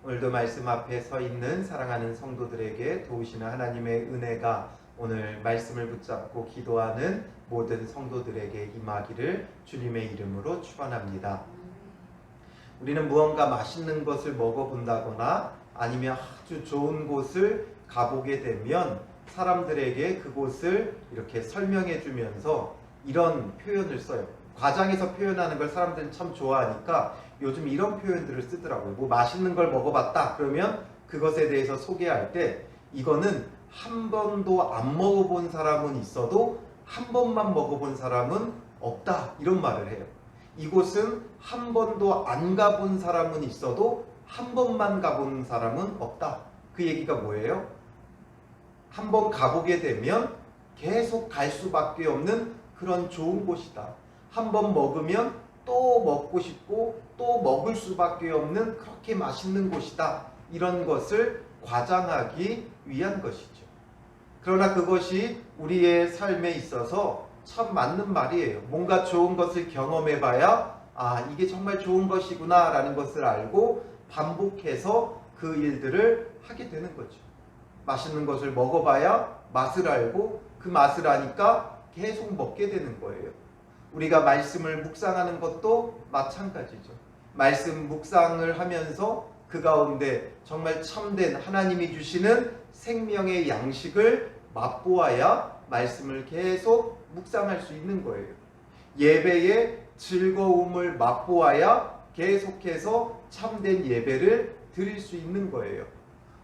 오늘도 말씀 앞에 서 있는 사랑하는 성도들에게 도우시는 하나님의 은혜가 오늘 말씀을 붙잡고 기도하는 모든 성도들에게 임하기를 주님의 이름으로 축원합니다. 우리는 무언가 맛있는 것을 먹어본다거나 아니면 아주 좋은 곳을 가보게 되면 사람들에게 그곳을 이렇게 설명해 주면서 이런 표현을 써요. 과장해서 표현하는 걸 사람들은 참 좋아하니까 요즘 이런 표현들을 쓰더라고요. 뭐 맛있는 걸 먹어봤다 그러면 그것에 대해서 소개할 때 이거는 한 번도 안 먹어본 사람은 있어도 한 번만 먹어본 사람은 없다, 이런 말을 해요. 이곳은 한 번도 안 가본 사람은 있어도 한 번만 가본 사람은 없다. 그 얘기가 뭐예요? 한 번 가보게 되면 계속 갈 수밖에 없는 그런 좋은 곳이다. 한 번 먹으면 또 먹고 싶고 또 먹을 수밖에 없는 그렇게 맛있는 곳이다. 이런 것을 과장하기 위한 것이죠. 그러나 그것이 우리의 삶에 있어서 참 맞는 말이에요. 뭔가 좋은 것을 경험해봐야 이게 정말 좋은 것이구나 라는 것을 알고 반복해서 그 일들을 하게 되는 거죠. 맛있는 것을 먹어봐야 맛을 알고 그 맛을 아니까 계속 먹게 되는 거예요. 우리가 말씀을 묵상하는 것도 마찬가지죠. 말씀 묵상을 하면서 그 가운데 정말 참된 하나님이 주시는 생명의 양식을 맛보아야 말씀을 계속 묵상할 수 있는 거예요. 예배의 즐거움을 맛보아야 계속해서 참된 예배를 드릴 수 있는 거예요.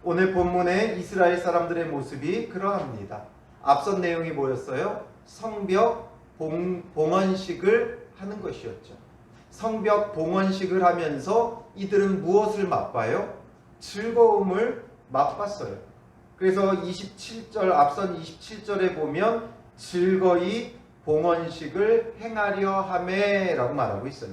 오늘 본문의 이스라엘 사람들의 모습이 그러합니다. 앞선 내용이 뭐였어요? 성벽 봉헌식을 하는 것이었죠. 성벽 봉헌식을 하면서 이들은 무엇을 맛봐요? 즐거움을 맛봤어요. 그래서 27절, 앞선 27절에 보면 즐거이 봉헌식을 행하려 하매라고 말하고 있어요.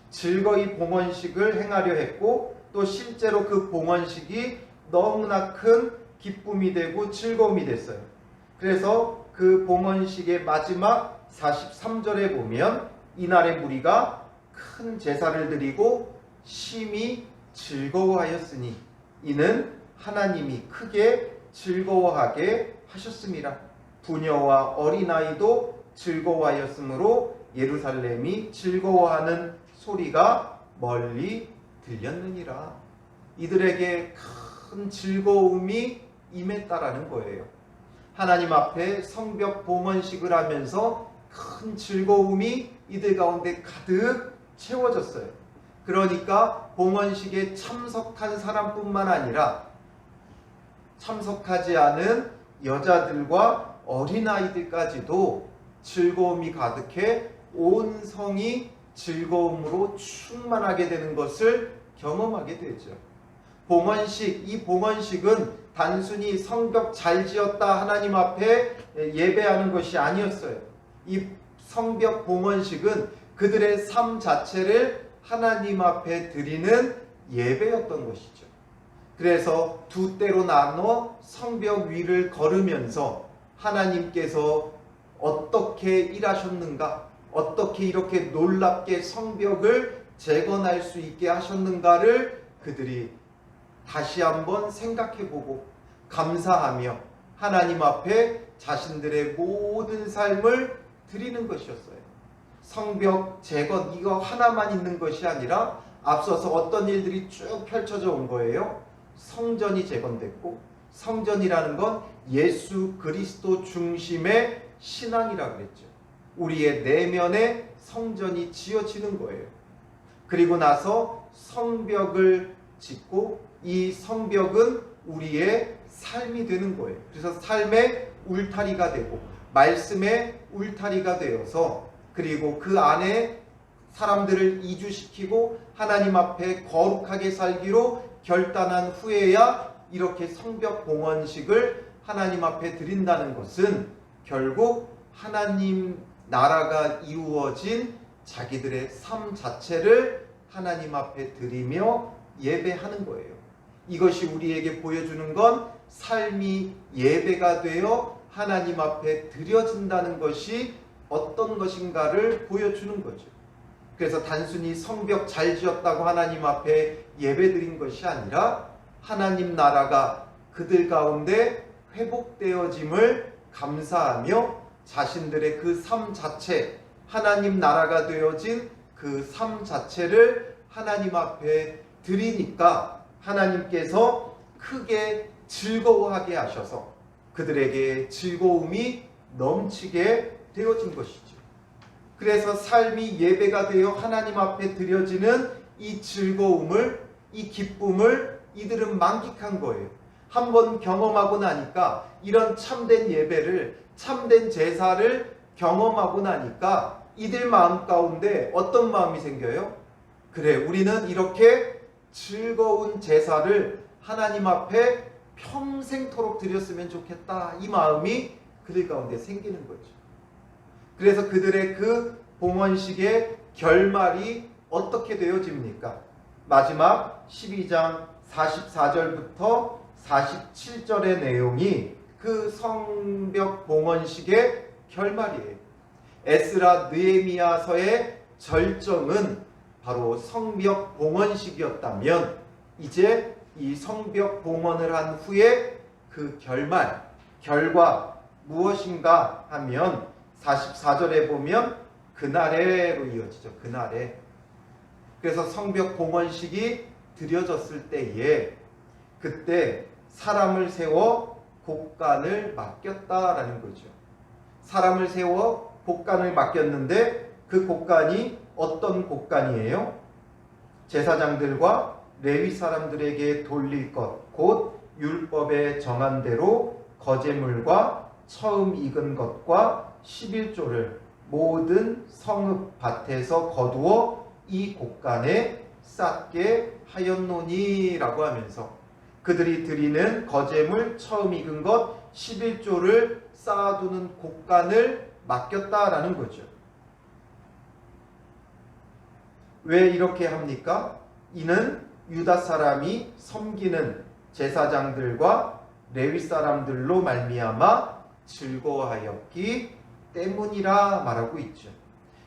즐거이 봉헌식을 행하려 했고 또 실제로 그 봉헌식이 너무나 큰 기쁨이 되고 즐거움이 됐어요. 그래서 그 봉헌식의 마지막 43절에 보면 이날의 무리가 큰 제사를 드리고 심히 즐거워하였으니 이는 하나님이 크게 즐거워하게 하셨습니다. 부녀와 어린아이도 즐거워하였으므로 예루살렘이 즐거워하는 소리가 멀리 들렸느니라. 이들에게 큰 즐거움이 임했다라는 거예요. 하나님 앞에 성벽 봉헌식을 하면서 큰 즐거움이 이들 가운데 가득 채워졌어요. 그러니까 봉헌식에 참석한 사람뿐만 아니라 참석하지 않은 여자들과 어린아이들까지도 즐거움이 가득해 온 성이 즐거움으로 충만하게 되는 것을 경험하게 되죠. 봉헌식, 이 봉헌식은 단순히 성벽 잘 지었다 하나님 앞에 예배하는 것이 아니었어요. 이 성벽 봉헌식은 그들의 삶 자체를 하나님 앞에 드리는 예배였던 것이죠. 그래서 두 때로 나눠 성벽 위를 걸으면서 하나님께서 어떻게 일하셨는가, 어떻게 이렇게 놀랍게 성벽을 재건할 수 있게 하셨는가를 그들이 다시 한번 생각해보고 감사하며 하나님 앞에 자신들의 모든 삶을 드리는 것이었어요. 성벽 재건 이거 하나만 있는 것이 아니라 앞서서 어떤 일들이 쭉 펼쳐져 온 거예요. 성전이 재건됐고, 성전이라는 건 예수 그리스도 중심의 신앙이라고 그랬죠. 우리의 내면에 성전이 지어지는 거예요. 그리고 나서 성벽을 짓고 이 성벽은 우리의 삶이 되는 거예요. 그래서 삶의 울타리가 되고 말씀의 울타리가 되어서 그리고 그 안에 사람들을 이주시키고 하나님 앞에 거룩하게 살기로 결단한 후에야 이렇게 성벽 봉헌식을 하나님 앞에 드린다는 것은 결국 하나님 나라가 이루어진 자기들의 삶 자체를 하나님 앞에 드리며 예배하는 거예요. 이것이 우리에게 보여주는 건 삶이 예배가 되어 하나님 앞에 드려진다는 것이 어떤 것인가를 보여주는 거죠. 그래서 단순히 성벽 잘 지었다고 하나님 앞에 예배드린 것이 아니라 하나님 나라가 그들 가운데 회복되어짐을 감사하며 자신들의 그 삶 자체, 하나님 나라가 되어진 그 삶 자체를 하나님 앞에 드리니까 하나님께서 크게 즐거워하게 하셔서 그들에게 즐거움이 넘치게 되어진 것이죠. 그래서 삶이 예배가 되어 하나님 앞에 드려지는 이 즐거움을, 이 기쁨을 이들은 만끽한 거예요. 한번 경험하고 나니까, 이런 참된 예배를, 참된 제사를 경험하고 나니까 이들 마음 가운데 어떤 마음이 생겨요? 그래, 우리는 이렇게 즐거운 제사를 하나님 앞에 평생토록 드렸으면 좋겠다, 이 마음이 그들 가운데 생기는 거죠. 그래서 그들의 그 봉헌식의 결말이 어떻게 되어집니까? 마지막 12장 44절부터 47절의 내용이 그 성벽 봉헌식의 결말이에요. 에스라 느헤미야서의 절정은 바로 성벽 봉헌식이었다면, 이제 이 성벽 봉헌을 한 후에 그 결과 무엇인가 하면 44절에 보면 그날에로 이어지죠. 그날에. 그래서 성벽 봉헌식이 드려졌을 때에 그때 사람을 세워 곡간을 맡겼다라는 거죠. 사람을 세워 곡간을 맡겼는데 그 곡간이 어떤 곡간이에요? 제사장들과 레위 사람들에게 돌릴 것, 곧 율법에 정한 대로 거제물과 처음 익은 것과 11조를 모든 성읍 밭에서 거두어 이 곡간에 쌓게 하였노니라고 하면서 그들이 드리는 거제물, 처음 익은 것, 11조를 쌓아두는 곡간을 맡겼다라는 거죠. 왜 이렇게 합니까? 이는 유다 사람이 섬기는 제사장들과 레위 사람들로 말미암아 즐거워하였기 때문이라 말하고 있죠.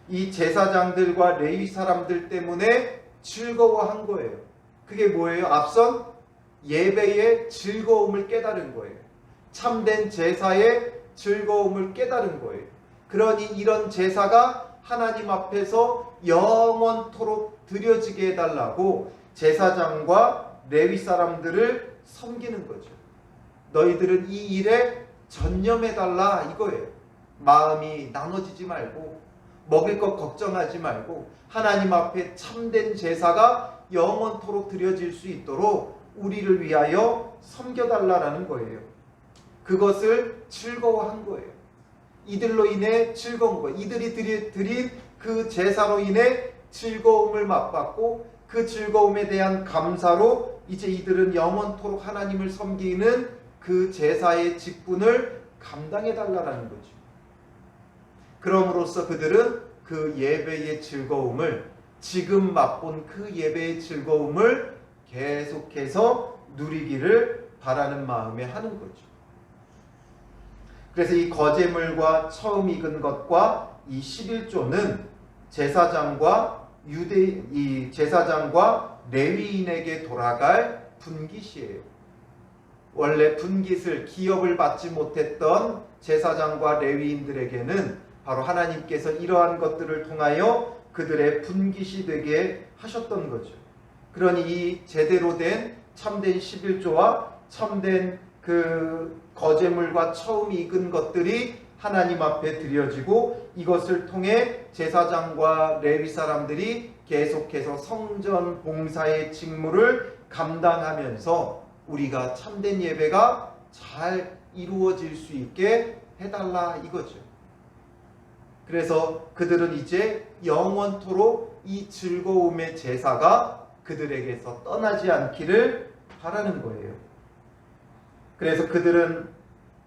이 제사장들과 레위 사람들 때문에 즐거워한 거예요. 그게 뭐예요? 앞선 예배의 즐거움을 깨달은 거예요. 참된 제사의 즐거움을 깨달은 거예요. 그러니 이런 제사가 하나님 앞에서 영원토록 드려지게 해달라고 제사장과 레위 사람들을 섬기는 거죠. 너희들은 이 일에 전념해달라 이거예요. 마음이 나눠지지 말고, 먹을 것 걱정하지 말고, 하나님 앞에 참된 제사가 영원토록 드려질 수 있도록 우리를 위하여 섬겨달라는 거예요. 그것을 즐거워한 거예요. 이들로 인해 즐거운 거예요. 이들이 드린 그 제사로 인해 즐거움을 맛봤고, 그 즐거움에 대한 감사로 이제 이들은 영원토록 하나님을 섬기는 그 제사의 직분을 감당해달라는 거죠. 그럼으로써 그들은 그 예배의 즐거움을, 지금 맛본 그 예배의 즐거움을 계속해서 누리기를 바라는 마음에 하는 거죠. 그래서 이 거제물과 처음 익은 것과 이 11조는 제사장과 레위인에게 돌아갈 분깃이에요. 원래 분깃을, 기업을 받지 못했던 제사장과 레위인들에게는 바로 하나님께서 이러한 것들을 통하여 그들의 분깃이 되게 하셨던 거죠. 그러니 이 제대로 된 참된 11조와 참된 그 거제물과 처음 익은 것들이 하나님 앞에 드려지고, 이것을 통해 제사장과 레위 사람들이 계속해서 성전 봉사의 직무를 감당하면서 우리가 참된 예배가 잘 이루어질 수 있게 해달라 이거죠. 그래서 그들은 이제 영원토록 이 즐거움의 제사가 그들에게서 떠나지 않기를 바라는 거예요. 그래서 그들은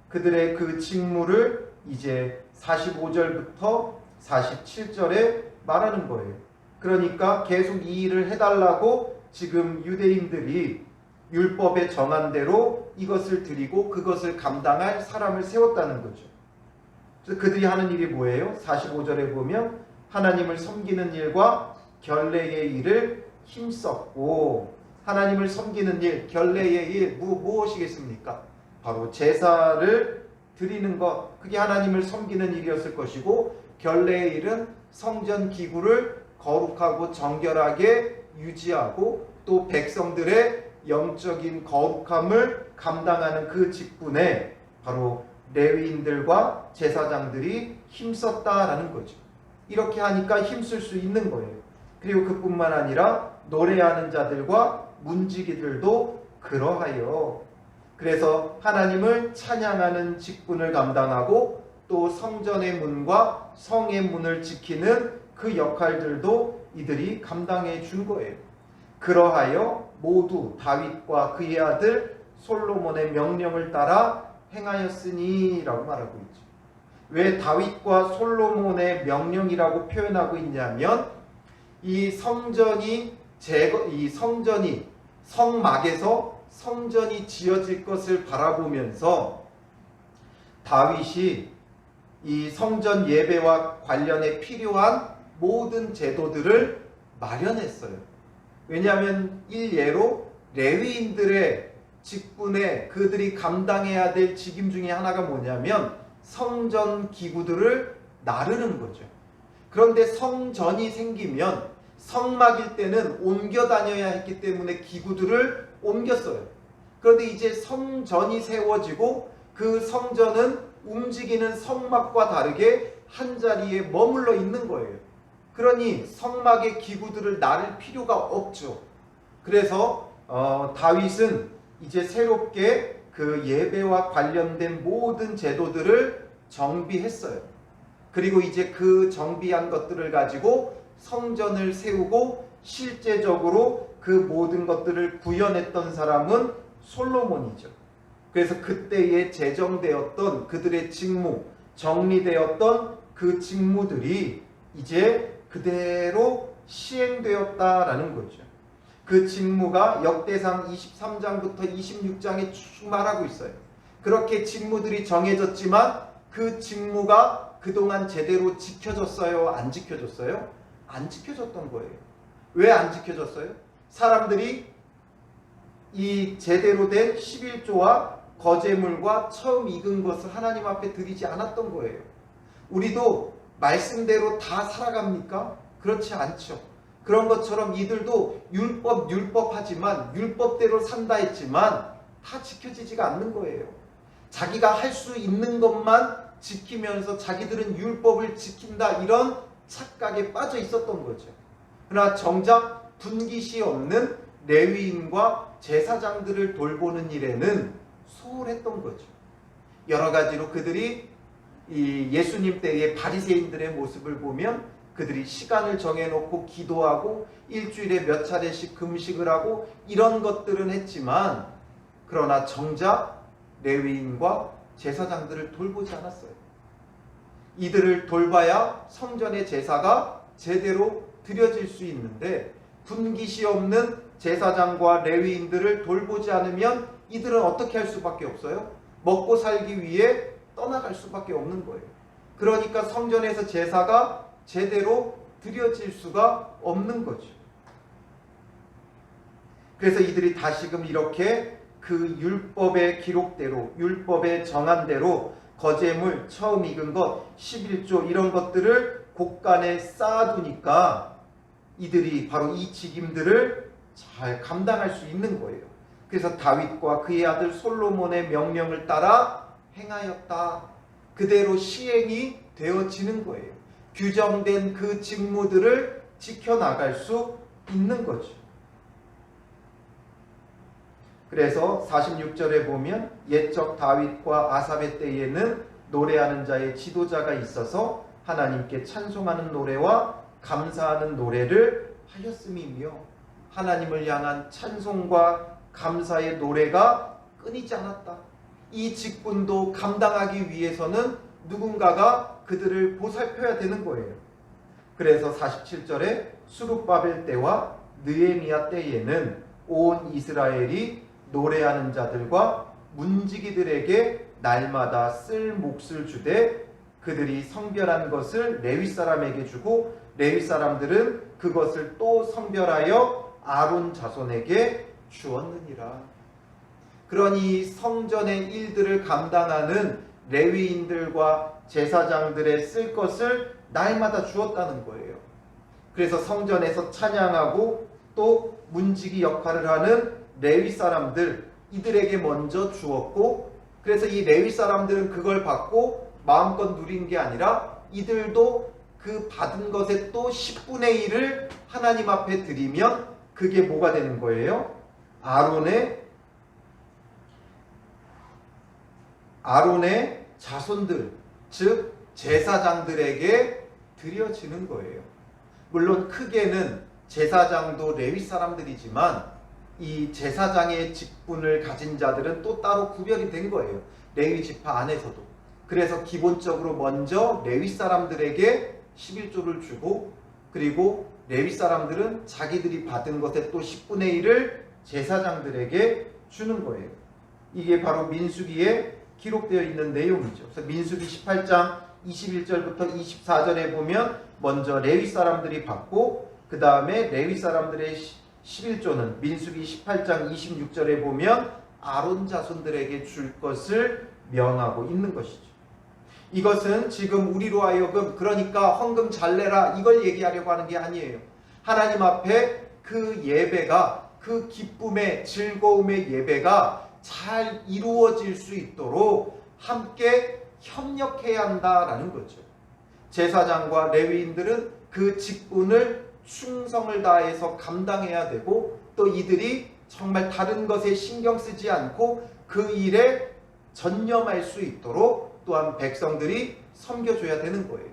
그들의 그 직무를 이제 45절부터 47절에 말하는 거예요. 그러니까 계속 이 일을 해달라고 지금 유대인들이 율법에 정한 대로 이것을 드리고 그것을 감당할 사람을 세웠다는 거죠. 그래서 그들이 하는 일이 뭐예요? 45절에 보면 하나님을 섬기는 일과 결례의 일을 힘썼고, 하나님을 섬기는 일, 결례의 일 무엇이겠습니까? 바로 제사를 드리는 것, 그게 하나님을 섬기는 일이었을 것이고, 결례의 일은 성전 기구를 거룩하고 정결하게 유지하고 또 백성들의 영적인 거룩함을 감당하는 그 직분에 바로 레위인들과 제사장들이 힘썼다라는 거죠. 이렇게 하니까 힘쓸 수 있는 거예요. 그리고 그뿐만 아니라 노래하는 자들과 문지기들도 그러하여, 그래서 하나님을 찬양하는 직분을 감당하고 또 성전의 문과 성의 문을 지키는 그 역할들도 이들이 감당해 준 거예요. 그러하여 모두 다윗과 그의 아들 솔로몬의 명령을 따라 행하였으니 라고 말하고 있죠. 왜 다윗과 솔로몬의 명령이라고 표현하고 있냐면, 이 성전이 성막에서 성전이 지어질 것을 바라보면서 다윗이 이 성전 예배와 관련해 필요한 모든 제도들을 마련했어요. 왜냐하면 일례로 레위인들의 직분에 그들이 감당해야 될 직임 중에 하나가 뭐냐면 성전 기구들을 나르는 거죠. 그런데 성전이 생기면 성막일 때는 옮겨 다녀야 했기 때문에 기구들을 옮겼어요. 그런데 이제 성전이 세워지고 그 성전은 움직이는 성막과 다르게 한 자리에 머물러 있는 거예요. 그러니 성막의 기구들을 나를 필요가 없죠. 그래서 다윗은 이제 새롭게 그 예배와 관련된 모든 제도들을 정비했어요. 그리고 이제 그 정비한 것들을 가지고 성전을 세우고 실제적으로 그 모든 것들을 구현했던 사람은 솔로몬이죠. 그래서 그때에 제정되었던 그들의 직무, 정리되었던 그 직무들이 이제 그대로 시행되었다라는 거죠. 그 직무가 역대상 23장부터 26장에 쭉 말하고 있어요. 그렇게 직무들이 정해졌지만 그 직무가 그동안 제대로 지켜졌어요? 안 지켜졌어요? 안 지켜졌던 거예요. 왜 안 지켜졌어요? 사람들이 이 제대로 된 11조와 거제물과 처음 익은 것을 하나님 앞에 드리지 않았던 거예요. 우리도 말씀대로 다 살아갑니까? 그렇지 않죠. 그런 것처럼 이들도 율법하지만 율법대로 산다 했지만 다 지켜지지가 않는 거예요. 자기가 할 수 있는 것만 지키면서 자기들은 율법을 지킨다, 이런 착각에 빠져 있었던 거죠. 그러나 정작 분깃이 없는 레위인과 제사장들을 돌보는 일에는 소홀했던 거죠. 여러 가지로 그들이 이 예수님 때의 바리새인들의 모습을 보면 그들이 시간을 정해놓고 기도하고 일주일에 몇 차례씩 금식을 하고 이런 것들은 했지만, 그러나 정작 레위인과 제사장들을 돌보지 않았어요. 이들을 돌봐야 성전의 제사가 제대로 드려질 수 있는데, 분깃이 없는 제사장과 레위인들을 돌보지 않으면 이들은 어떻게 할 수밖에 없어요? 먹고 살기 위해 떠나갈 수밖에 없는 거예요. 그러니까 성전에서 제사가 제대로 드려질 수가 없는 거죠. 그래서 이들이 다시금 이렇게 그 율법의 기록대로, 율법의 정한대로 거제물, 처음 익은 것, 11조 이런 것들을 곳간에 쌓아두니까 이들이 바로 이 직임들을 잘 감당할 수 있는 거예요. 그래서 다윗과 그의 아들 솔로몬의 명령을 따라 행하였다. 그대로 시행이 되어지는 거예요. 규정된 그 직무들을 지켜나갈 수 있는 거죠. 그래서 46절에 보면 옛적 다윗과 아삽의 때에는 노래하는 자의 지도자가 있어서 하나님께 찬송하는 노래와 감사하는 노래를 하였음이며, 하나님을 향한 찬송과 감사의 노래가 끊이지 않았다. 이 직분도 감당하기 위해서는 누군가가 그들을 보살펴야 되는 거예요. 그래서 47절에 수룹바벨 때와 느헤미야 때에는 온 이스라엘이 노래하는 자들과 문지기들에게 날마다 쓸 몫을 주되 그들이 성별한 것을 레위 사람에게 주고 레위 사람들은 그것을 또 성별하여 아론 자손에게 주었느니라. 그러니 성전의 일들을 감당하는 레위인들과 제사장들의 쓸 것을 날마다 주었다는 거예요. 그래서 성전에서 찬양하고 또 문지기 역할을 하는 레위 사람들, 이들에게 먼저 주었고, 그래서 이 레위 사람들은 그걸 받고 마음껏 누린 게 아니라 이들도 그 받은 것의 또 10분의 1을 하나님 앞에 드리면 그게 뭐가 되는 거예요? 아론의 자손들, 즉 제사장들에게 드려지는 거예요. 물론 크게는 제사장도 레위 사람들이지만 이 제사장의 직분을 가진 자들은 또 따로 구별이 된 거예요. 레위 지파 안에서도. 그래서 기본적으로 먼저 레위 사람들에게 11조를 주고, 그리고 레위 사람들은 자기들이 받은 것의 또 10분의 1을 제사장들에게 주는 거예요. 이게 바로 민수기에 기록되어 있는 내용이죠. 그래서 민수기 18장 21절부터 24절에 보면 먼저 레위 사람들이 받고, 그 다음에 레위 사람들의 11조는 민수기 18장 26절에 보면 아론 자손들에게 줄 것을 명하고 있는 것이죠. 이것은 지금 우리로 하여금 그러니까 헌금 잘 내라 이걸 얘기하려고 하는 게 아니에요. 하나님 앞에 그 예배가, 그 기쁨의 즐거움의 예배가 잘 이루어질 수 있도록 함께 협력해야 한다라는 거죠. 제사장과 레위인들은 그 직분을 충성을 다해서 감당해야 되고, 또 이들이 정말 다른 것에 신경 쓰지 않고 그 일에 전념할 수 있도록 또한 백성들이 섬겨줘야 되는 거예요.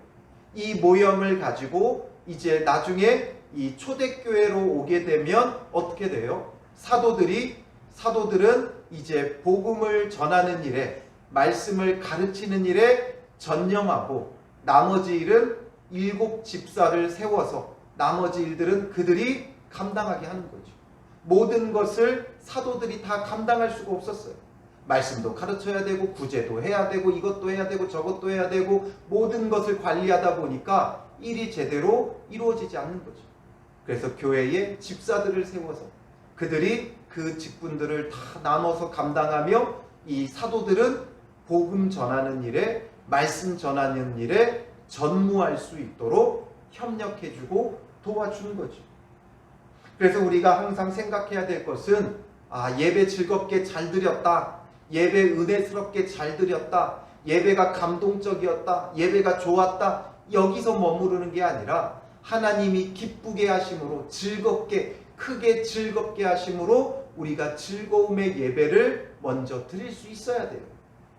이 모형을 가지고 이제 나중에 이 초대교회로 오게 되면 어떻게 돼요? 사도들은 이제 복음을 전하는 일에, 말씀을 가르치는 일에 전념하고, 나머지 일은 7 집사를 세워서 나머지 일들은 그들이 감당하게 하는 거죠. 모든 것을 사도들이 다 감당할 수가 없었어요. 말씀도 가르쳐야 되고, 구제도 해야 되고, 이것도 해야 되고, 저것도 해야 되고, 모든 것을 관리하다 보니까 일이 제대로 이루어지지 않는 거죠. 그래서 교회에 집사들을 세워서 그들이 그 직분들을 다 나눠서 감당하며, 이 사도들은 복음 전하는 일에, 말씀 전하는 일에 전무할 수 있도록 협력해주고 도와주는 거죠. 그래서 우리가 항상 생각해야 될 것은, 예배 즐겁게 잘 드렸다, 예배 은혜스럽게 잘 드렸다, 예배가 감동적이었다, 예배가 좋았다, 여기서 머무르는 게 아니라 하나님이 기쁘게 하심으로, 즐겁게, 크게 즐겁게 하심으로 우리가 즐거움의 예배를 먼저 드릴 수 있어야 돼요.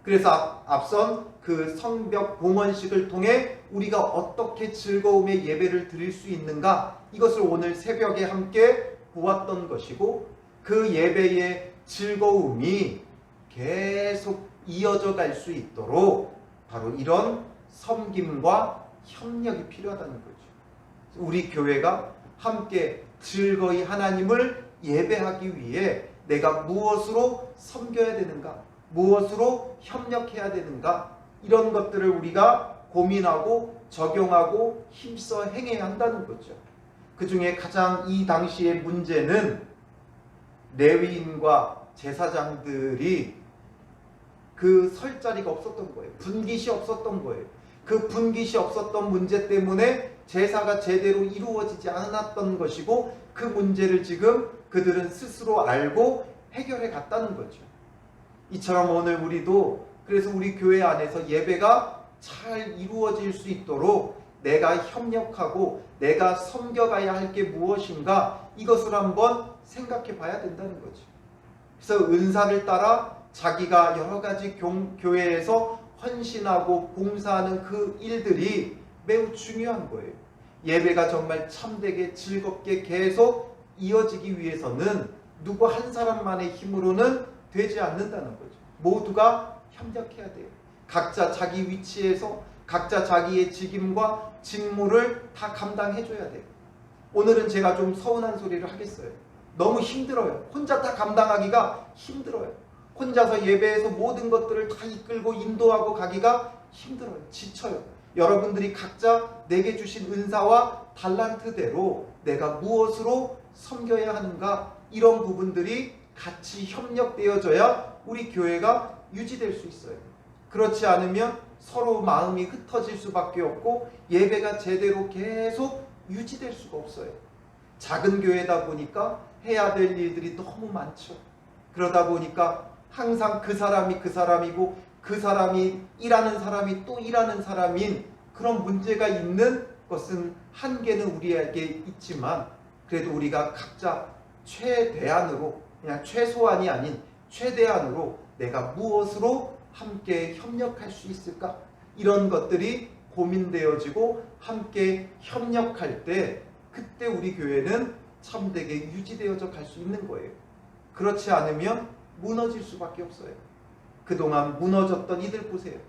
그래서 앞선 그 성벽 봉헌식을 통해 우리가 어떻게 즐거움의 예배를 드릴 수 있는가, 이것을 오늘 새벽에 함께 보았던 것이고, 그 예배의 즐거움이 계속 이어져 갈 수 있도록 바로 이런 섬김과 협력이 필요하다는 거죠. 우리 교회가 함께 즐거이 하나님을 예배하기 위해 내가 무엇으로 섬겨야 되는가, 무엇으로 협력해야 되는가, 이런 것들을 우리가 고민하고 적용하고 힘써 행해야 한다는 거죠. 그 중에 가장 이 당시의 문제는 레위인과 제사장들이 그 설 자리가 없었던 거예요. 분깃이 없었던 거예요. 그 분깃이 없었던 문제 때문에 제사가 제대로 이루어지지 않았던 것이고, 그 문제를 지금 그들은 스스로 알고 해결해 갔다는 거죠. 이처럼 오늘 우리도 그래서 우리 교회 안에서 예배가 잘 이루어질 수 있도록 내가 협력하고 내가 섬겨가야 할 게 무엇인가, 이것을 한번 생각해 봐야 된다는 거죠. 그래서 은사를 따라 자기가 여러 가지 교회에서 헌신하고 봉사하는 그 일들이 매우 중요한 거예요. 예배가 정말 참되게 즐겁게 계속 이어지기 위해서는 누구 한 사람만의 힘으로는 되지 않는다는 거죠. 모두가 협력해야 돼요. 각자 자기 위치에서 각자 자기의 직임과 직무를 다 감당해줘야 돼요. 오늘은 제가 좀 서운한 소리를 하겠어요. 너무 힘들어요. 혼자 다 감당하기가 힘들어요. 혼자서 예배에서 모든 것들을 다 이끌고 인도하고 가기가 힘들어요. 지쳐요. 여러분들이 각자 내게 주신 은사와 달란트대로 내가 무엇으로 섬겨야 하는가? 이런 부분들이 같이 협력되어져야 우리 교회가 유지될 수 있어요. 그렇지 않으면 서로 마음이 흩어질 수밖에 없고 예배가 제대로 계속 유지될 수가 없어요. 작은 교회다 보니까 해야 될 일들이 너무 많죠. 그러다 보니까 항상 그 사람이 그 사람이고 그 사람이 일하는 사람이 또 일하는 사람인 그런 문제가 있는 것은 한계는 우리에게 있지만 그래도 우리가 각자 최대한으로 그냥 최소한이 아닌 최대한으로 내가 무엇으로 함께 협력할 수 있을까? 이런 것들이 고민되어지고 함께 협력할 때 그때 우리 교회는 참되게 유지되어져 갈 수 있는 거예요. 그렇지 않으면 무너질 수밖에 없어요. 그동안 무너졌던 이들 보세요.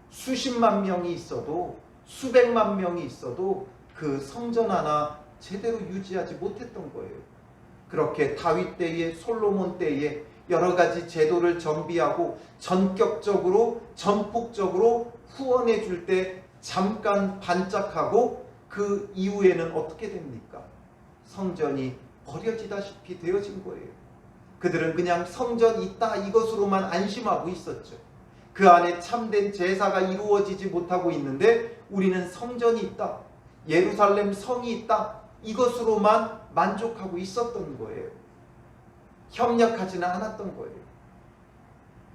수십만 명이 있어도 수백만 명이 있어도 그 성전 하나 제대로 유지하지 못했던 거예요. 그렇게 다윗 때에 솔로몬 때에 여러 가지 제도를 정비하고 전격적으로 전폭적으로 후원해 줄 때 잠깐 반짝하고 그 이후에는 어떻게 됩니까? 성전이 버려지다시피 되어진 거예요. 그들은 그냥 성전 있다 이것으로만 안심하고 있었죠. 그 안에 참된 제사가 이루어지지 못하고 있는데 우리는 성전이 있다, 예루살렘 성이 있다 이것으로만 만족하고 있었던 거예요. 협력하지는 않았던 거예요.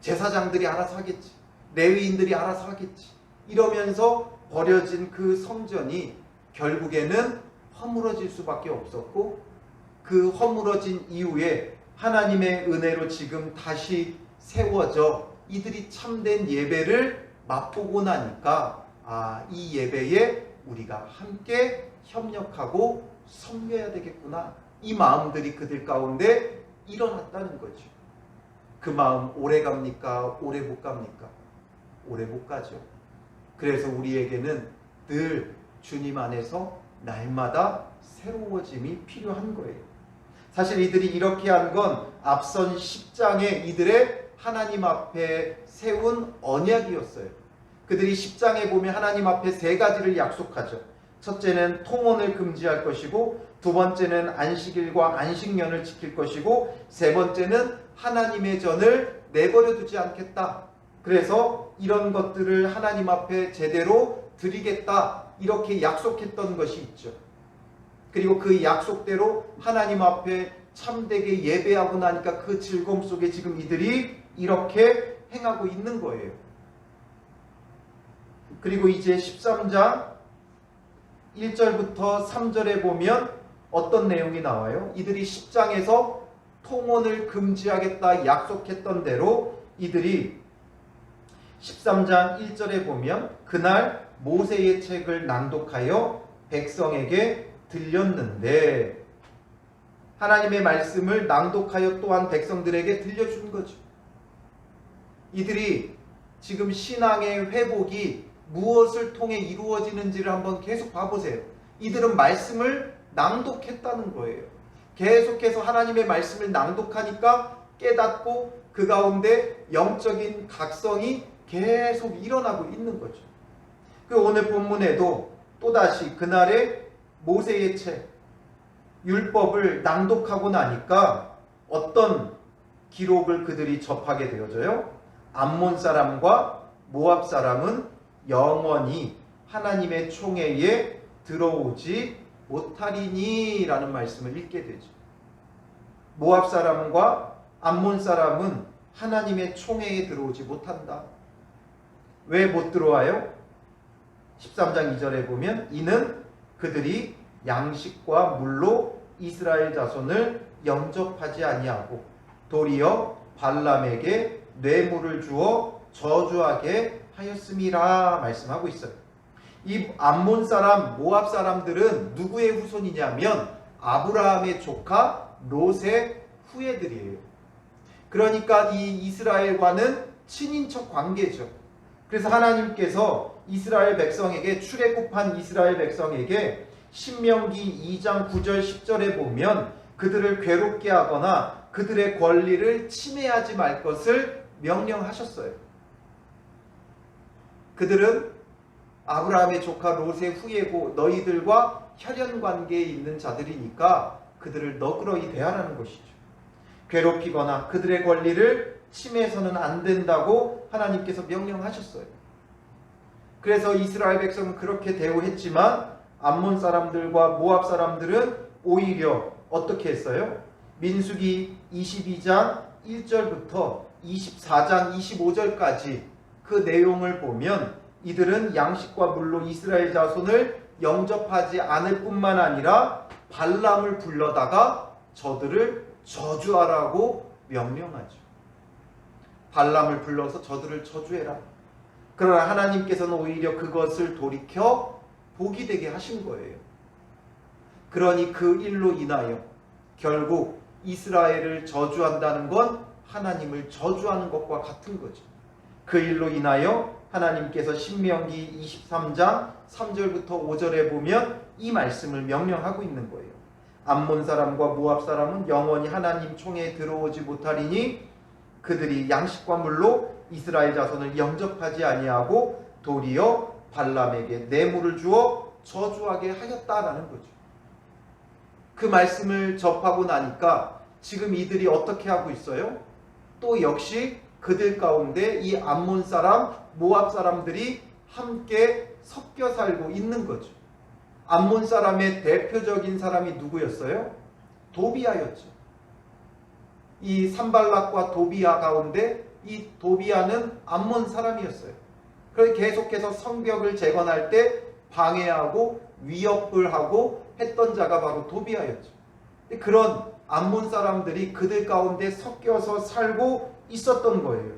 제사장들이 알아서 하겠지, 레위인들이 알아서 하겠지 이러면서 버려진 그 성전이 결국에는 허물어질 수밖에 없었고 그 허물어진 이후에 하나님의 은혜로 지금 다시 세워져 이들이 참된 예배를 맛보고 나니까 이 예배에 우리가 함께 협력하고 섬겨야 되겠구나 이 마음들이 그들 가운데 일어났다는 거죠. 그 마음 오래 갑니까? 오래 못 갑니까? 오래 못 가죠. 그래서 우리에게는 늘 주님 안에서 날마다 새로워짐이 필요한 거예요. 사실 이들이 이렇게 한 건 앞선 10장에 이들의 하나님 앞에 세운 언약이었어요. 그들이 10장에 보면 하나님 앞에 세 가지를 약속하죠. 첫째는 통혼을 금지할 것이고 두 번째는 안식일과 안식년을 지킬 것이고 세 번째는 하나님의 전을 내버려 두지 않겠다. 그래서 이런 것들을 하나님 앞에 제대로 드리겠다 이렇게 약속했던 것이 있죠. 그리고 그 약속대로 하나님 앞에 참되게 예배하고 나니까 그 즐거움 속에 지금 이들이 이렇게 행하고 있는 거예요. 그리고 이제 13장 1절부터 3절에 보면 어떤 내용이 나와요? 이들이 10장에서 통혼을 금지하겠다 약속했던 대로 이들이 13장 1절에 보면 그날 모세의 책을 낭독하여 백성에게 들렸는데 하나님의 말씀을 낭독하여 또한 백성들에게 들려준 거죠. 이들이 지금 신앙의 회복이 무엇을 통해 이루어지는지를 한번 계속 봐보세요. 이들은 말씀을 낭독했다는 거예요. 계속해서 하나님의 말씀을 낭독하니까 깨닫고 그 가운데 영적인 각성이 계속 일어나고 있는 거죠. 그 오늘 본문에도 또다시 그날의 모세의 책 율법을 낭독하고 나니까 어떤 기록을 그들이 접하게 되어져요? 암몬 사람과 모압 사람은 영원히 하나님의 총회에 들어오지 못하리니 라는 말씀을 읽게 되죠. 모압 사람과 암몬 사람은 하나님의 총회에 들어오지 못한다. 왜 못 들어와요? 13장 2절에 보면 이는 그들이 양식과 물로 이스라엘 자손을 영접하지 아니하고 도리어 발람에게 뇌물을 주어 저주하게 하였음이라 말씀하고 있어요. 이 암몬 사람, 모압 사람들은 누구의 후손이냐면 아브라함의 조카 롯의 후예들이에요. 그러니까 이 이스라엘과는 친인척 관계죠. 그래서 하나님께서 이스라엘 백성에게 출애굽한 이스라엘 백성에게 신명기 2장 9절 10절에 보면 그들을 괴롭게 하거나 그들의 권리를 침해하지 말 것을 명령하셨어요. 그들은 아브라함의 조카 롯의 후예고 너희들과 혈연 관계에 있는 자들이니까 그들을 너그러이 대하라는 것이죠. 괴롭히거나 그들의 권리를 침해해서는 안 된다고 하나님께서 명령하셨어요. 그래서 이스라엘 백성은 그렇게 대우했지만 암몬 사람들과 모압 사람들은 오히려 어떻게 했어요? 민수기 22장 1절부터 24장 25절까지 그 내용을 보면 이들은 양식과 물로 이스라엘 자손을 영접하지 않을 뿐만 아니라 발람을 불러다가 저들을 저주하라고 명령하죠. 발람을 불러서 저들을 저주해라. 그러나 하나님께서는 오히려 그것을 돌이켜 복이 되게 하신 거예요. 그러니 그 일로 인하여 결국 이스라엘을 저주한다는 건 하나님을 저주하는 것과 같은 거죠. 그 일로 인하여 하나님께서 신명기 23장 3절부터 5절에 보면 이 말씀을 명령하고 있는 거예요. 암몬 사람과 모압 사람은 영원히 하나님 총에 들어오지 못하리니 그들이 양식과 물로 이스라엘 자손을 영접하지 아니하고 도리어 발람에게 뇌물을 주어 저주하게 하였다라는 거죠. 그 말씀을 접하고 나니까 지금 이들이 어떻게 하고 있어요? 또 역시 그들 가운데 이 암몬 사람, 모압 사람들이 함께 섞여 살고 있는 거죠. 암몬 사람의 대표적인 사람이 누구였어요? 도비아였죠. 이 산발락과 도비아 가운데 이 도비아는 암몬 사람이었어요. 그래서 계속해서 성벽을 재건할 때 방해하고 위협을 하고 했던 자가 바로 도비아였죠. 그런 암몬 사람들이 그들 가운데 섞여서 살고 있었던 거예요.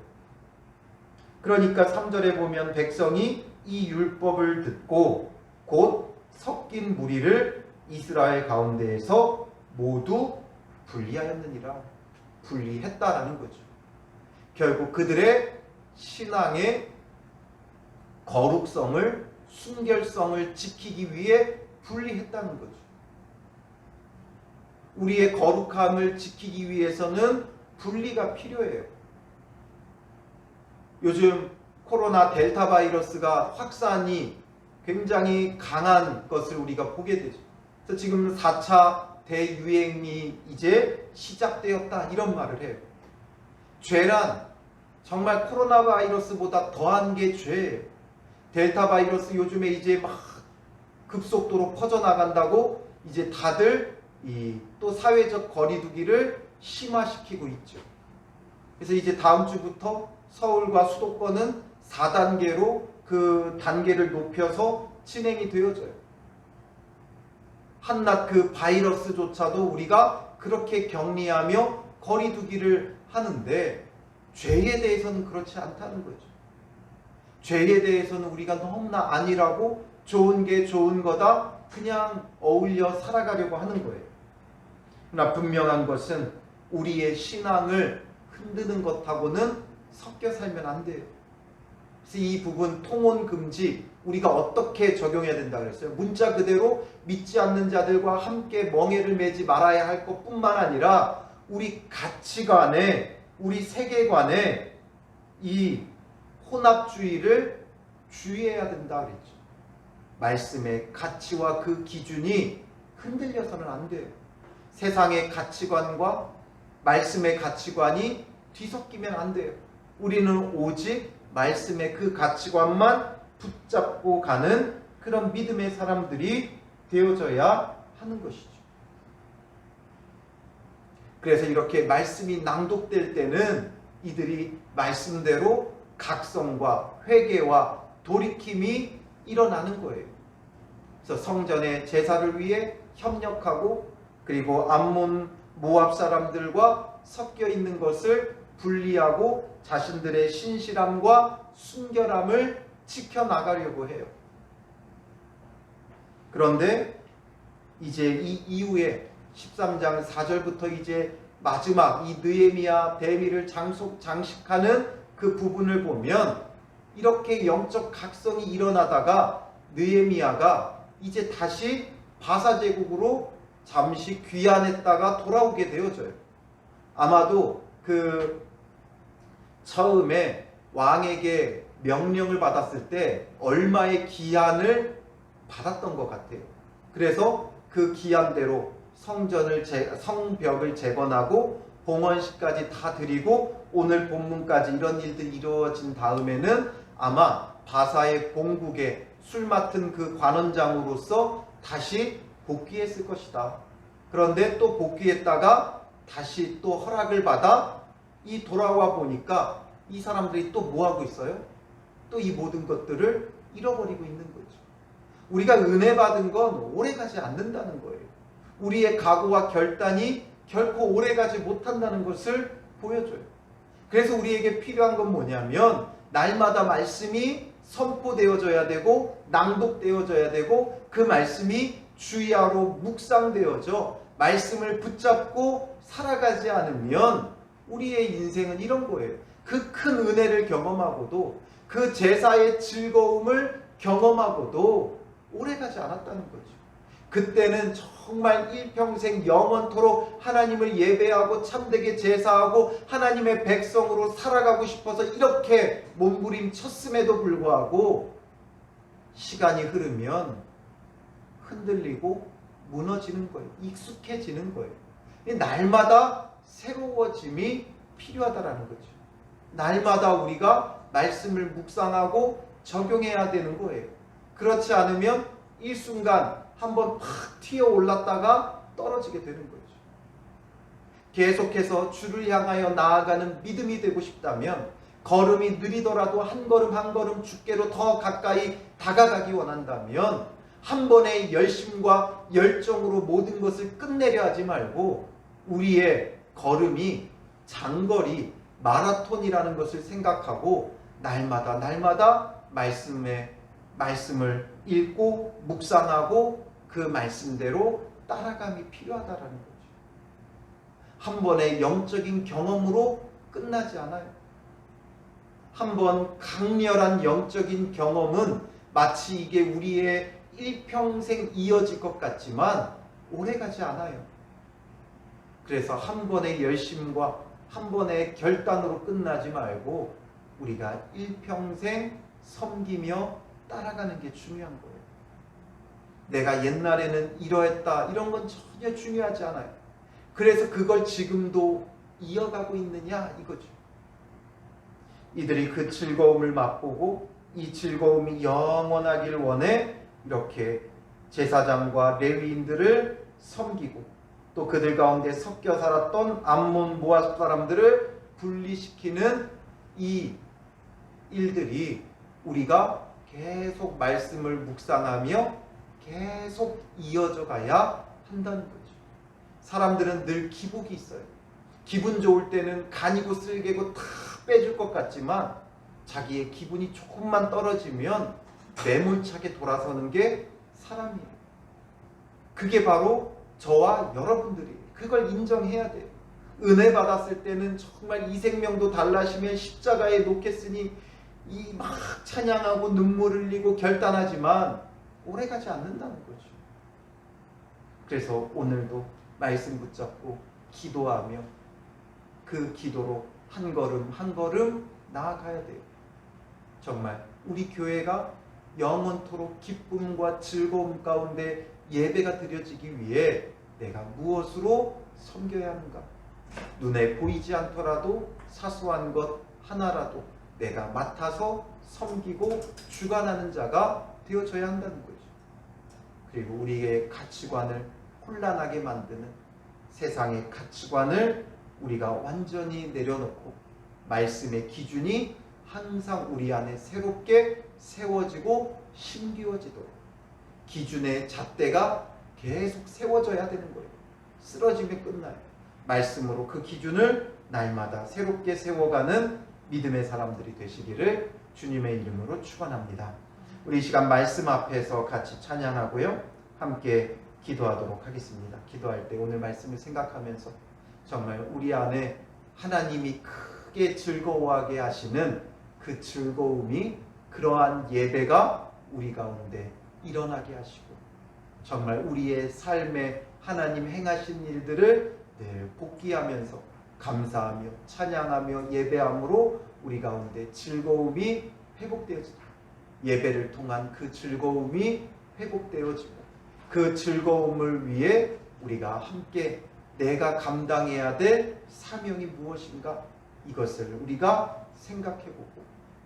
그러니까 3절에 보면 백성이 이 율법을 듣고 곧 섞인 무리를 이스라엘 가운데에서 모두 분리하였느니라. 분리했다라는 거죠. 결국 그들의 신앙의 거룩성을, 순결성을 지키기 위해 분리했다는 거죠. 우리의 거룩함을 지키기 위해서는 분리가 필요해요. 요즘 코로나 델타 바이러스가 확산이 굉장히 강한 것을 우리가 보게 되죠. 그래서 지금 4차 대유행이 이제 시작되었다 이런 말을 해요. 죄란 정말 코로나 바이러스보다 더한 게 죄예요. 델타 바이러스 요즘에 이제 막 급속도로 퍼져나간다고 이제 다들 또 사회적 거리두기를 심화시키고 있죠. 그래서 이제 다음 주부터 서울과 수도권은 4단계로 그 단계를 높여서 진행이 되어져요. 한낱 그 바이러스조차도 우리가 그렇게 격리하며 거리두기를 하는데 죄에 대해서는 그렇지 않다는 거죠. 죄에 대해서는 우리가 너무나 아니라고 좋은 게 좋은 거다 그냥 어울려 살아가려고 하는 거예요. 그러나 분명한 것은 우리의 신앙을 흔드는 것하고는 섞여 살면 안 돼요. 그래서 이 부분 통혼 금지 우리가 어떻게 적용해야 된다 그랬어요? 문자 그대로 믿지 않는 자들과 함께 멍에를 매지 말아야 할 것뿐만 아니라 우리 가치관에, 우리 세계관에 이 혼합주의를 주의해야 된다 그랬죠. 말씀의 가치와 그 기준이 흔들려서는 안 돼요. 세상의 가치관과 말씀의 가치관이 뒤섞이면 안 돼요. 우리는 오직 말씀의 그 가치관만 붙잡고 가는 그런 믿음의 사람들이 되어져야 하는 것이죠. 그래서 이렇게 말씀이 낭독될 때는 이들이 말씀대로 각성과 회개와 돌이킴이 일어나는 거예요. 그래서 성전의 제사를 위해 협력하고 그리고 암몬 모압 사람들과 섞여 있는 것을 분리하고 자신들의 신실함과 순결함을 지켜나가려고 해요. 그런데 이제 이 이후에 13장 4절부터 이제 마지막 이 느헤미야 대미를 장식하는 그 부분을 보면 이렇게 영적 각성이 일어나다가 느헤미야가 이제 다시 바사 제국으로 잠시 귀환했다가 돌아오게 되어져요. 아마도 그 처음에 왕에게 명령을 받았을 때 얼마의 기한을 받았던 것 같아요. 그래서 그 기한대로 성벽을 재건하고 봉헌식까지 다 드리고 오늘 본문까지 이런 일들이 이루어진 다음에는 아마 바사의 본국에 술 맡은 그 관원장으로서 다시 복귀했을 것이다. 그런데 또 복귀했다가 다시 또 허락을 받아 이 돌아와 보니까 이 사람들이 또 뭐하고 있어요? 또 이 모든 것들을 잃어버리고 있는 거죠. 우리가 은혜 받은 건 오래가지 않는다는 거예요. 우리의 각오와 결단이 결코 오래가지 못한다는 것을 보여줘요. 그래서 우리에게 필요한 건 뭐냐면 날마다 말씀이 선포되어져야 되고 낭독되어져야 되고 그 말씀이 주야로 묵상되어져 말씀을 붙잡고 살아가지 않으면 우리의 인생은 이런 거예요. 그 큰 은혜를 경험하고도 그 제사의 즐거움을 경험하고도 오래가지 않았다는 거죠. 그때는 정말 일평생 영원토록 하나님을 예배하고 참되게 제사하고 하나님의 백성으로 살아가고 싶어서 이렇게 몸부림쳤음에도 불구하고 시간이 흐르면 흔들리고 무너지는 거예요. 익숙해지는 거예요. 날마다 새로워짐이 필요하다라는 거죠. 날마다 우리가 말씀을 묵상하고 적용해야 되는 거예요. 그렇지 않으면 일순간 한번 팍 튀어 올랐다가 떨어지게 되는 거죠. 계속해서 주를 향하여 나아가는 믿음이 되고 싶다면 걸음이 느리더라도 한 걸음 한 걸음 주께로 더 가까이 다가가기 원한다면 한 번의 열심과 열정으로 모든 것을 끝내려 하지 말고 우리의 걸음이 장거리 마라톤이라는 것을 생각하고 날마다 말씀을 읽고 묵상하고 그 말씀대로 따라감이 필요하다라는 거죠. 한 번의 영적인 경험으로 끝나지 않아요. 한 번 강렬한 영적인 경험은 마치 이게 우리의 일평생 이어질 것 같지만 오래가지 않아요. 그래서 한 번의 열심과 한 번의 결단으로 끝나지 말고 우리가 일평생 섬기며 따라가는 게 중요한 거예요. 내가 옛날에는 이러했다 이런 건 전혀 중요하지 않아요. 그래서 그걸 지금도 이어가고 있느냐 이거죠. 이들이 그 즐거움을 맛보고 이 즐거움이 영원하기를 원해 이렇게 제사장과 레위인들을 섬기고 또 그들 가운데 섞여 살았던 암몬 모압 사람들을 분리시키는 이 일들이 우리가 계속 말씀을 묵상하며 계속 이어져 가야 한다는 거죠. 사람들은 늘 기복이 있어요. 기분 좋을 때는 간이고 쓸개고 다 빼줄 것 같지만 자기의 기분이 조금만 떨어지면 매몰차게 돌아서는 게 사람이에요. 그게 바로 저와 여러분들이에요. 그걸 인정해야 돼요. 은혜 받았을 때는 정말 이 생명도 달라시면 십자가에 놓겠으니 이 막 찬양하고 눈물 흘리고 결단하지만 오래가지 않는다는 거죠. 그래서 오늘도 말씀 붙잡고 기도하며 그 기도로 한 걸음 한 걸음 나아가야 돼요. 정말 우리 교회가 영원토록 기쁨과 즐거움 가운데 예배가 드려지기 위해 내가 무엇으로 섬겨야 하는가? 눈에 보이지 않더라도 사소한 것 하나라도 내가 맡아서 섬기고 주관하는 자가 되어져야 한다는 거죠. 그리고 우리의 가치관을 혼란하게 만드는 세상의 가치관을 우리가 완전히 내려놓고 말씀의 기준이 항상 우리 안에 새롭게 세워지고 심기워지도록 기준의 잣대가 계속 세워져야 되는 거예요. 쓰러지면 끝나요. 말씀으로 그 기준을 날마다 새롭게 세워가는 믿음의 사람들이 되시기를 주님의 이름으로 축원합니다. 우리 이 시간 말씀 앞에서 같이 찬양하고요. 함께 기도하도록 하겠습니다. 기도할 때 오늘 말씀을 생각하면서 정말 우리 안에 하나님이 크게 즐거워하게 하시는 그 즐거움이 그러한 예배가 우리 가운데 일어나게 하시고 정말 우리의 삶에 하나님 행하신 일들을 늘 복기하면서 감사하며 찬양하며 예배함으로 우리 가운데 즐거움이 회복되어지고 예배를 통한 그 즐거움이 회복되어지고 그 즐거움을 위해 우리가 함께 내가 감당해야 될 사명이 무엇인가 이것을 우리가 생각해보고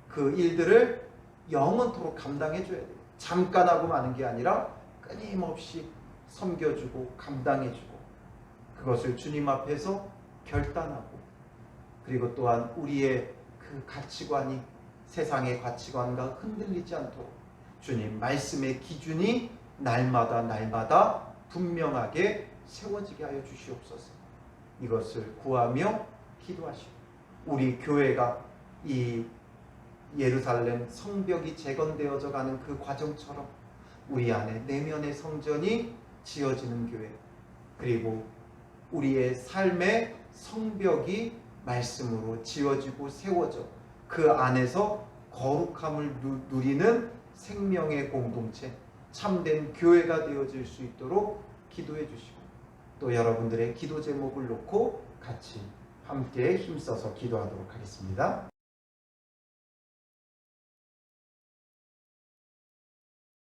그 일들을 영원토록 감당해줘야 돼요. 잠깐 하고 마는 게 아니라 끊임없이 섬겨주고 감당해주고 그것을 주님 앞에서 결단하고 그리고 또한 우리의 그 가치관이 세상의 가치관과 흔들리지 않도록 주님 말씀의 기준이 날마다 분명하게 세워지게 하여 주시옵소서. 이것을 구하며 기도하시고 우리 교회가 이 예루살렘 성벽이 재건되어져 가는 그 과정처럼 우리 안에 내면의 성전이 지어지는 교회 그리고 우리의 삶의 성벽이 말씀으로 지어지고 세워져 그 안에서 거룩함을 누리는 생명의 공동체 참된 교회가 되어질 수 있도록 기도해 주시고 또 여러분들의 기도 제목을 놓고 같이 함께 힘써서 기도하도록 하겠습니다.